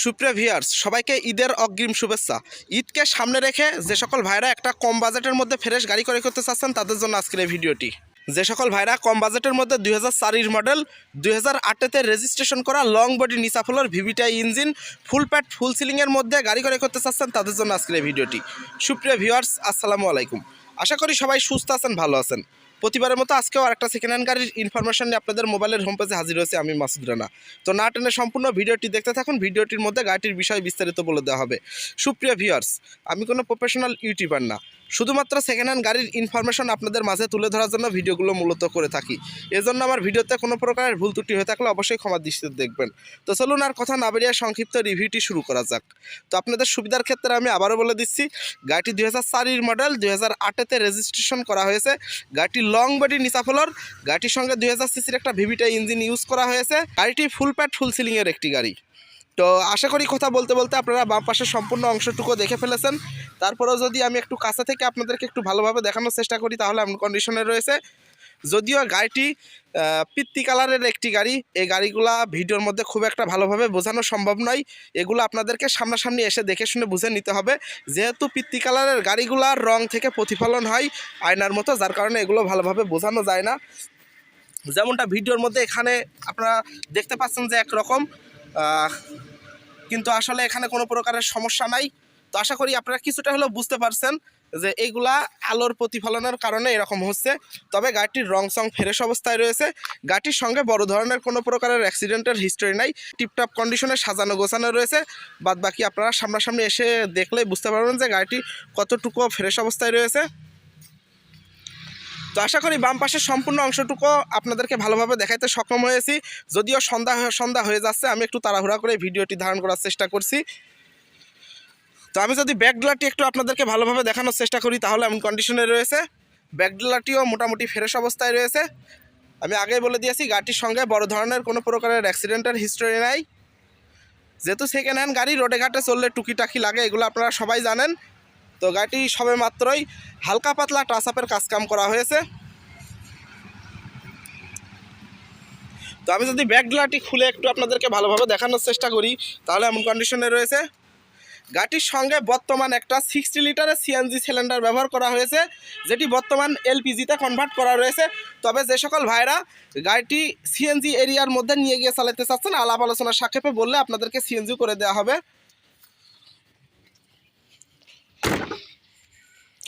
সুপ্রিয় ভিউয়ার্স, সবাইকে ঈদের অগ্রিম শুভেচ্ছা। ঈদকে সামনে রেখে যে সকল ভাইরা একটা কম বাজেটের মধ্যে ফ্রেশ গাড়ি ক্রয় করতে চাচ্ছেন তাদের জন্য আজকের এই ভিডিওটি। যে সকল ভাইরা কম বাজেটের মধ্যে 2004 মডেল 2008-তে রেজিস্ট্রেশন করা লং বডি নিচা ফ্লোর ভিভিটিআই ইঞ্জিন ফুল প্যাড ফুল সিলিংয়ের মধ্যে গাড়ি ক্রয় করতে চাচ্ছেন তাদের জন্য আজকের এই ভিডিওটি। সুপ্রিয় ভিউয়ার্স, আসসালামু আলাইকুম। আশা করি সবাই সুস্থ আছেন, ভালো আছেন। প্রতিবারের মতো আজকেও আরেকটা সেকেন্ড হ্যান্ড গাড়ির ইনফরমেশন নিয়ে আপনাদের মোবাইলের হোম পেজে হাজির হয়েছে আমি মাসুদ রানা। তো না টেনে সম্পূর্ণ ভিডিওটি দেখতে থাকুন। ভিডিওটির মধ্যে গাড়িটির বিষয় বিস্তারিত বলে দেওয়া হবে। সুপ্রিয় ভিউয়ার্স, আমি কোনো প্রফেশনাল ইউটিউবার না, শুধুমাত্র সেকেন্ড হ্যান্ড গাড়ির ইনফরমেশন আপনাদের মাঝে তুলে ধরার জন্য ভিডিওগুলো মূলত করে থাকি। এজন্য আমার ভিডিওতে কোনো প্রকারের ভুল ত্রুটি হয়ে থাকলে অবশ্যই ক্ষমা দৃষ্টিতে দেখবেন। তো চলুন আর কথা না বেরিয়ে সংক্ষিপ্ত রিভিউটি শুরু করা যাক। তো আপনাদের সুবিধার ক্ষেত্রে আমি আবারও বলে দিচ্ছি, গাড়িটি 2004 মডেল 2008-তে রেজিস্ট্রেশন করা হয়েছে। গাড়িটি লং বডি নিচা ফ্লোর, গাড়িটির সঙ্গে 2000 সিসির একটা ভিভিটিআই ইঞ্জিন ইউজ করা হয়েছে। গাড়িটি ফুল প্যাড ফুল সিলিংয়ের একটি গাড়ি। তো আশা করি কথা বলতে বলতে আপনারা বাম পাশের সম্পূর্ণ অংশটুকু দেখে ফেলেছেন। তারপরেও যদি আমি একটু কাছে থেকে আপনাদেরকে একটু ভালোভাবে দেখানোর চেষ্টা করি তাহলে এমন কন্ডিশনে রয়েছে। যদিও গাড়িটি পিত্তি কালারের একটি গাড়ি, এই গাড়িগুলা ভিডিওর মধ্যে খুব একটা ভালোভাবে বোঝানো সম্ভব নয়। এগুলো আপনাদেরকে সামনাসামনি এসে দেখে শুনে বুঝে নিতে হবে, যেহেতু পিত্তি কালারের গাড়িগুলার রং থেকে প্রতিফলন হয় আয়নার মতো, যার কারণে এগুলো ভালোভাবে বোঝানো যায় না। যেমনটা ভিডিওর মধ্যে এখানে আপনারা দেখতে পাচ্ছেন যে একরকম, কিন্তু আসলে এখানে কোনো প্রকারের সমস্যা নাই। তো আশা করি আপনারা কিছুটা হলেও বুঝতে পারছেন যে এইগুলা আলোর প্রতিফলনের কারণে এরকম হচ্ছে। তবে গাড়িটির রং সং ফ্রেশ অবস্থায় রয়েছে। গাড়িটির সঙ্গে বড় ধরনের কোনো প্রকারের অ্যাক্সিডেন্টের হিস্টোরি নাই, টিপটপ কন্ডিশনে সাজানো গোছানো রয়েছে। বাদবাকি আপনারা সামনাসামনি এসে দেখলেই বুঝতে পারবেন যে গাড়িটি কতটুকু ফ্রেশ অবস্থায় রয়েছে। তো আশা করি বাম পাশের সম্পূর্ণ অংশটুকু আপনাদেরকে ভালোভাবে দেখাইতে সক্ষম হয়েছি। যদিও সন্ধ্যা হয়ে যাচ্ছে, আমি একটু তাড়াহুড়া করে ভিডিওটি ধারণ করার চেষ্টা করছি। তো আমি যদি ব্যাকডলারটি একটু আপনাদেরকে ভালোভাবে দেখানোর চেষ্টা করি তাহলে এমন কন্ডিশনে রয়েছে। ব্যাকডলারটিও মোটামুটি ফ্রেশ অবস্থায় রয়েছে। আমি আগেই বলে দিয়েছি গাড়িটির সঙ্গে বড় ধরনের কোনো প্রকারের অ্যাক্সিডেন্টের হিস্টোরি নাই। যেহেতু সেকেন্ড হ্যান্ড গাড়ি, রোডে ঘাটে চললে টুকিটাকি লাগে, এগুলো আপনারা সবাই জানেন। তো গাড়িটি সবে মাত্রই হালকা পাতলা টাচ আপের কাজকাম করা হয়েছে। তো আমি যদি ব্যাকডলারটি খুলে একটু আপনাদেরকে ভালোভাবে দেখানোর চেষ্টা করি তাহলে এমন কন্ডিশনে রয়েছে। গাড়িটির সঙ্গে বর্তমান একটা 60 লিটারের সিএনজি সিলিন্ডার ব্যবহার করা হয়েছে, যেটি বর্তমান এলপিজিতে কনভার্ট করা রয়েছে। তবে যে সকল ভাইরা গাড়িটি সিএনজি এরিয়ার মধ্যে নিয়ে গিয়ে চালাতে চাচ্ছেন, আলাপ আলোচনার সাক্ষেপে বললে আপনাদেরকে সিএনজি করে দেওয়া হবে।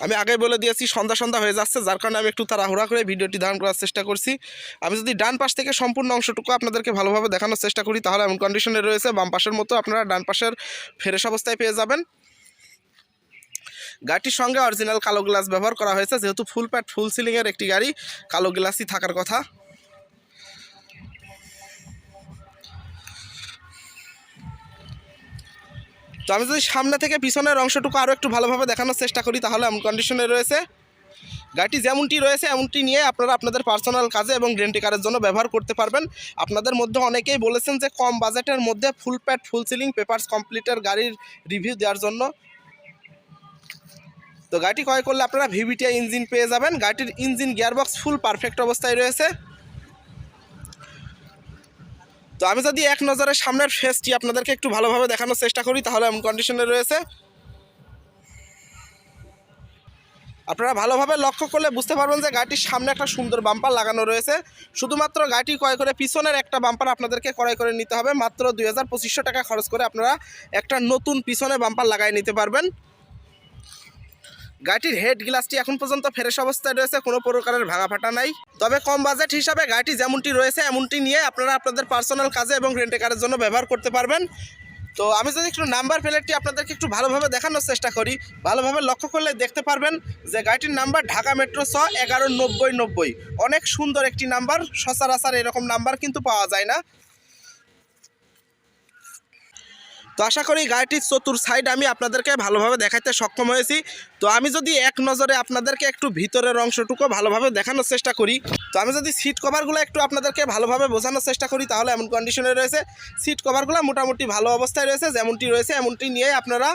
আমি আগেই বলে দিয়েছি সন্ধ্যা হয়ে যাচ্ছে, যার কারণে আমি একটু তাড়াহুড়া করে ভিডিওটি ধারণ করার চেষ্টা করছি। আমি যদি ডান পাশ থেকে সম্পূর্ণ অংশটুকু আপনাদেরকে ভালোভাবে দেখানোর চেষ্টা করি তাহলে এমন কন্ডিশনে রয়েছে। বাম পাশের মতো আপনারা ডান পাশের ফ্রেশ অবস্থায় পেয়ে যাবেন। গাড়িটির সঙ্গে অরিজিনাল কালো গ্লাস ব্যবহার করা হয়েছে, যেহেতু ফুল প্যাড ফুল সিলিংয়ের একটি গাড়ি, কালো গ্লাসই থাকার কথা। তো আমি যদি সামনে থেকে পিছনের অংশটুকু আরও একটু ভালোভাবে দেখানোর চেষ্টা করি তাহলে এমন কন্ডিশনে রয়েছে। গাড়িটি যেমনটি রয়েছে এমনটি নিয়ে আপনারা আপনাদের পার্সোনাল কাজে এবং রেন্টি কারের জন্য ব্যবহার করতে পারবেন। আপনাদের মধ্যে অনেকেই বলেছেন যে কম বাজেটের মধ্যে full pad full ceiling papers কমপ্লিটের গাড়ির রিভিউ দেওয়ার জন্য। তো গাড়িটি ক্রয় করলে আপনারা ভিভিটিআই ইঞ্জিন পেয়ে যাবেন। গাড়িটির ইঞ্জিন গিয়ারবক্স ফুল পারফেক্ট অবস্থায় রয়েছে। তো আমি যদি এক নজরে সামনের ফেসটি আপনাদেরকে একটু ভালোভাবে দেখানোর চেষ্টা করি তাহলে এমন কন্ডিশনে রয়েছে। আপনারা ভালোভাবে লক্ষ্য করলে বুঝতে পারবেন যে গাড়িটির সামনে একটা সুন্দর বাম্পার লাগানো রয়েছে। শুধুমাত্র গাড়িটি ক্রয় করে পিছনের একটা বাম্পার আপনাদেরকে ক্রয় করে নিতে হবে। মাত্র 2200 টাকা খরচ করে আপনারা একটা নতুন পিছনে বাম্পার লাগাই নিতে পারবেন। গাড়িটির হেড গ্লাসটি এখন পর্যন্ত ফ্রেশ অবস্থায় রয়েছে, কোনো প্রকারের ভাঙা ফাটা নাই। তবে কম বাজেট হিসাবে গাড়িটি যেমনটি রয়েছে এমনটি নিয়ে আপনারা আপনাদের পার্সোনাল কাজে এবং রেন্টে কারের জন্য ব্যবহার করতে পারবেন। তো আমি যদি একটু নাম্বার প্লেটটি আপনাদেরকে একটু ভালোভাবে দেখানোর চেষ্টা করি, ভালোভাবে লক্ষ্য করলে দেখতে পারবেন যে গাড়িটির নাম্বার ঢাকা মেট্রো 119090। অনেক সুন্দর একটি নাম্বার, সচরাচর এরকম নাম্বার কিন্তু পাওয়া যায় না। তো আশা করি গাড়িটির চতুর সাইড আমি আপনাদেরকে ভালোভাবে দেখাতে সক্ষম হয়েছি। তো আমি যদি এক নজরে আপনাদেরকে একটু ভিতরের অংশটুকু ভালোভাবে দেখানোর চেষ্টা করি, তো আমি যদি সিট কভারগুলো একটু আপনাদেরকে ভালোভাবে বোঝানোর চেষ্টা করি তাহলে এমন কন্ডিশনে রয়েছে। সিট কভারগুলো মোটামুটি ভালো অবস্থায় রয়েছে, যেমনটি রয়েছে এমনটি নিয়ে আপনারা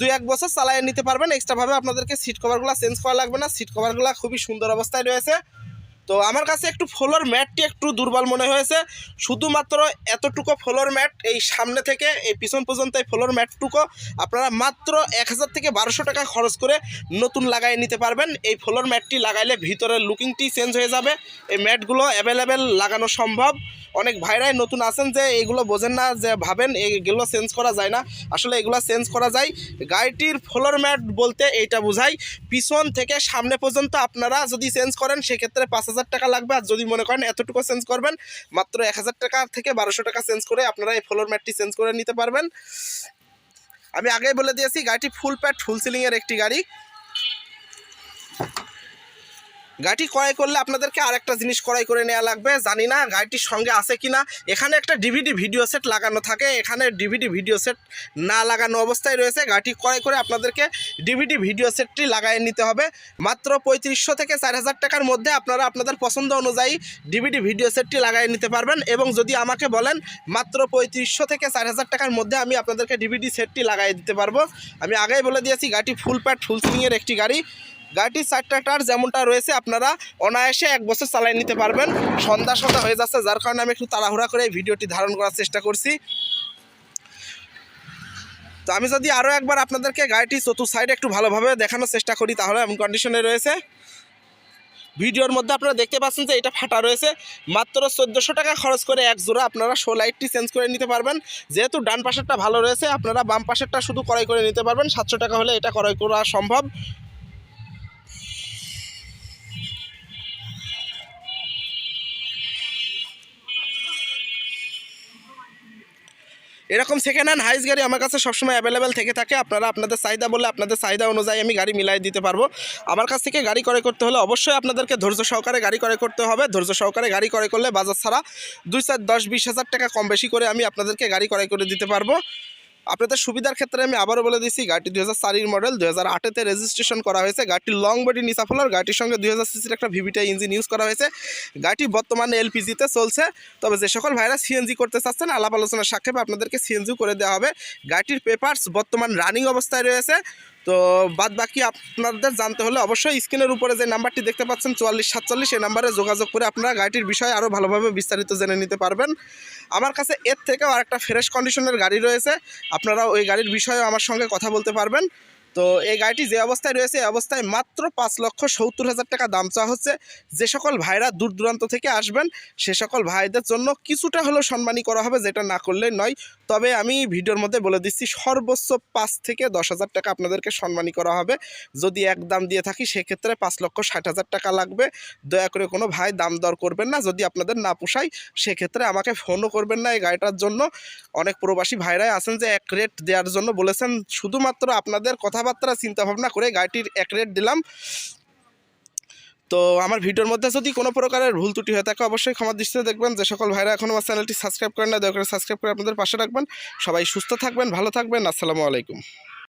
2-1 বছর চালিয়ে নিতে পারবেন। এক্সট্রাভাবে আপনাদেরকে সিট কভারগুলো চেঞ্জ করা লাগবে না। সিট কভারগুলো খুবই সুন্দর অবস্থায় রয়েছে। তো তো আমার কাছে একটু ফ্লোর ম্যাটটি একটু দুর্বল মনে হয়েছে, শুধুমাত্র এতটুকু ফ্লোর ম্যাট, এই সামনে থেকে এই পিছন পর্যন্ত এই ফ্লোর ম্যাটটুকু আপনারা মাত্র 1000 থেকে 1200 টাকা খরচ করে নতুন লাগাই নিতে পারবেন। এই ফ্লোর ম্যাটটি লাগাইলে ভিতরের লুকিংটি চেঞ্জ হয়ে যাবে। এই ম্যাটগুলো অ্যাভেলেবেল লাগানো সম্ভব। অনেক ভাইরাই নতুন আছেন যে এগুলো বোঝেন না, যে ভাবেন এগুলো চেঞ্জ করা যায় না, আসলে এগুলো চেঞ্জ করা যায়। গাড়িটির ফ্লোর ম্যাট বলতে এইটা বোঝায় পিছন থেকে সামনে পর্যন্ত আপনারা যদি চেঞ্জ করেন সেক্ষেত্রে 5000 টাকা লাগবে। আর যদি মনে করেন এতটুকু চেঞ্জ করবেন, মাত্র 1000 টাকা থেকে 1200 টাকা চেঞ্জ করে আপনারা এই ফ্লোর ম্যাটটি চেঞ্জ করে নিতে পারবেন। আমি আগেই বলে দিয়েছি গাড়িটি ফুল প্যাড ফুল সিলিংয়ের একটি গাড়ি। গাড়িটি ক্রয় করলে আপনাদেরকে আরেকটা জিনিস ক্রয় করে নেওয়া লাগবে, জানি না গাড়িটির সঙ্গে আছে কি না। এখানে একটা ডিভিডি ভিডিও সেট লাগানো থাকে, এখানে ডিভিডি ভিডিও সেট না লাগানো অবস্থায় রয়েছে। গাড়িটি ক্রয় করে আপনাদেরকে ডিভিডি ভিডিও সেটটি লাগাই নিতে হবে। মাত্র 3500 থেকে 4000 টাকার মধ্যে আপনারা আপনাদের পছন্দ অনুযায়ী ডিভিডি ভিডিও সেটটি লাগাই নিতে পারবেন। এবং যদি আমাকে বলেন মাত্র 3500 থেকে 4000 টাকার মধ্যে আমি আপনাদেরকে ডিভিডি সেটটি লাগাই দিতে পারবো। আমি আগেই বলে দিয়েছি গাড়িটি ফুল প্যাড ফুল সিলিংয়ের একটি গাড়ি। গাড়িটির 4টা টায়ার যেমনটা রয়েছে আপনারা অনায়াসে 1 বছর চালাই নিতে পারবেন। সন্ধ্যা হয়ে যাচ্ছে, যার কারণে আমি একটু তাড়াহুড়া করে এই ভিডিওটি ধারণ করার চেষ্টা করছি। তো আমি যদি আরও একবার আপনাদেরকে গাড়িটি চতুর্থ সাইডে একটু ভালোভাবে দেখানোর চেষ্টা করি, তাহলে এমন কন্ডিশনে রয়েছে। ভিডিওর মধ্যে আপনারা দেখতে পাচ্ছেন যে এটা ফাটা রয়েছে। মাত্র 1400 টাকা খরচ করে এক জোড়া আপনারা শো লাইটটি চেঞ্জ করে নিতে পারবেন। যেহেতু ডান পাশেরটা ভালো রয়েছে, আপনারা বাম পাশেরটা শুধু ক্রয় করে নিতে পারবেন। 700 টাকা হলে এটা ক্রয় করা সম্ভব। এরকম সেকেন্ড হ্যান্ড হাইস গাড়ি আমার কাছে সবসময় অ্যাভেলেবেল থেকে থাকে। আপনারা আপনাদের চাহিদা বলে আপনাদের চাহিদা অনুযায়ী আমি গাড়ি মিলাই দিতে পারবো। আমার কাছ থেকে গাড়ি ক্রয় করতে হলে অবশ্যই আপনাদেরকে ধৈর্য সহকারে গাড়ি ক্রয় করতে হবে। ধৈর্য সহকারে গাড়ি ক্রয় করলে বাজার ছাড়া 2, 4, 10, 20 হাজার টাকা কম বেশি করে আমি আপনাদেরকে গাড়ি ক্রয় করে দিতে পারবো। আপনাদের সুবিধার ক্ষেত্রে আমি আবারও বলে দিচ্ছি, গাড়িটি 2004 মডেল, 2008-তে রেজিস্ট্রেশন করা হয়েছে। গাড়িটি লং বডি নিচা ফ্লোর, গাড়িটির সঙ্গে 2000 সিসির একটা ভিভিটাই ইঞ্জিন ইউজ করা হয়েছে। গাড়িটি বর্তমানে এলপিজিতে চলছে। তবে যে সকল ভাইরা সিএনজি করতে চাচ্ছেন, আলাপ আলোচনার সাক্ষেপে আপনাদেরকে সিএনজিও করে দেওয়া হবে। গাড়িটির পেপারস বর্তমান রানিং অবস্থায় রয়েছে। তো বাদ বাকি আপনাদের জানতে হলে অবশ্যই স্ক্রিনের উপরে যে নাম্বারটি দেখতে পাচ্ছেন 4447, এই নাম্বারে যোগাযোগ করে আপনারা গাড়িটির বিষয়ে আরও ভালোভাবে বিস্তারিত জেনে নিতে পারবেন। আমার কাছে এর থেকেও আরেকটা ফ্রেশ কন্ডিশনের গাড়ি রয়েছে, আপনারা ওই গাড়ির বিষয়েও আমার সঙ্গে কথা বলতে পারবেন। তো এই গাড়িটি যে অবস্থায় রয়েছে এই অবস্থায় মাত্র 5,70,000 টাকা দাম চাওয়া হচ্ছে। যে সকল ভাইরা দূর দূরান্ত থেকে আসবেন সে সকল ভাইদের জন্য কিছুটা হলেও সম্মানী করা হবে, যেটা না করলে নয়। তবে আমি ভিডিওর মধ্যে বলে দিচ্ছি সর্বোচ্চ 5 থেকে 10,000 টাকা আপনাদেরকে সম্মানী করা হবে। যদি একদম দিয়ে থাকি সেক্ষেত্রে 5,60,000 টাকা লাগবে। দয়া করে কোনো ভাই দাম দর করবেন না, যদি আপনাদের না পোষায় সেক্ষেত্রে আমাকে ফোনও করবেন না এই গাড়িটার জন্য। অনেক প্রবাসী ভাইরাই আছেন যে এক রেট দেওয়ার জন্য বলেছেন, শুধুমাত্র আপনাদের কথাবার্তা চিন্তা ভাবনা করে গাড়িটির এক রেট দিলাম। তো আমার ভিডিওর মধ্যে যদি কোনো প্রকারের ভুল ত্রুটি হয়ে থাকে অবশ্যই ক্ষমা দৃষ্টিতে দেখবেন। যে সকল ভাইরা এখনও আমার চ্যানেলটি সাবস্ক্রাইব করেন না, দয়া করে সাবস্ক্রাইব করে আপনাদের পাশে রাখবেন। সবাই সুস্থ থাকবেন, ভালো থাকবেন। আসসালামু আলাইকুম।